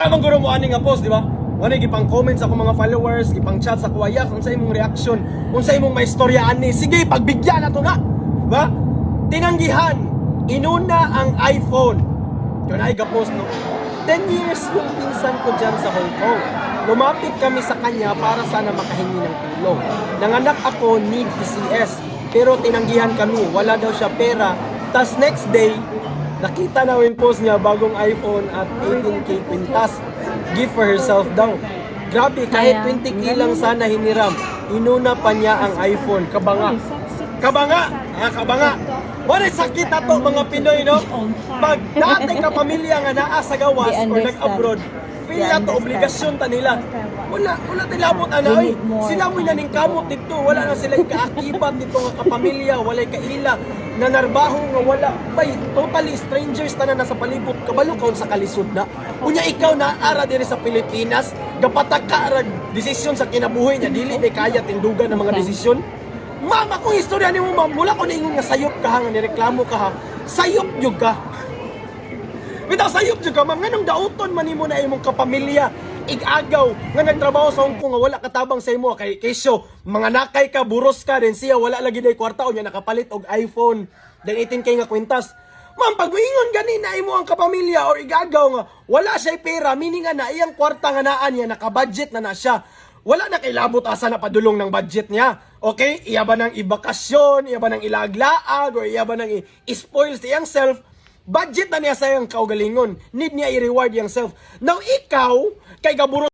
Amang guro mo ani nga post, di ba? Wala gipang comments ako mga followers, gipang chat sa kuya, kung sa imong reaction, kung sa imong maistorya ani. Sige, pagbigyan na to na. Ba? Tinanggihan, inuna ang iPhone. Yun ay ga-post no. 10 years yung pinsan ko dyan sa Hong Kong. Lumapit kami sa kanya para sana makahingi ng tulong. Nanganak ako, need PCS. Pero tinanggihan kami, wala daw siya pera. Tas next day, nakita na yung post niya, bagong iPhone at 18K kwintas. Gift for herself daw. Grabe, kahit 20K lang sana hiniram. Inuna pa niya ang iPhone. Kabanga. Kabanga! Kabanga! Wala sakit na to mga Pinoy, no? Pag dati ka pamilya nga naa sa gawas or nag-abroad, feel na to, obligasyon ta nila. Wala tilabot anay. Sila mo naning kamot dito. Wala na sila kaakibat dito nga kapamilya. Wala kaila. Nanarbaho nga wala. Bay, totally strangers na nasa palibot. Kabalo kaon sa kalisod na. Unya ikaw na ara diri sa Pilipinas. Gapatak ka arag desisyon sa kinabuhi niya. Dili may kaya tindugan ng mga desisyon. Mama, kung istorya ni mo, ma'am, mula ko na ingon nga sayop ka ha, nga nireklamo ka ha. Sayop yun ka. Bitaw, sayop yun ka, ma'am. Nganong dauton man mo na imong kapamilya. Igagaw nga nagtrabaho sa Hong Kong nga wala katabang sa imo kay kesyo mga nakay ka buros ka din siya wala lagi day kwarta o niya nakapalit og iPhone then 18K nga kwintas. Ma'am, pag moingon gani na imo ang kapamilya or igagaw nga wala siya pera meaning nga na iyang kwarta nga naan niya naka-budget na siya. Wala na kay labot asa na padulong ng budget niya. Okay? Iya ba nang ibakasyon, iya ba nang ilaglaag o iya ba nang i-spoil sa iyang self? Budget na niya sa iyang kaugalingon. Need niya i-reward yung self. Now ikaw, kay gaburo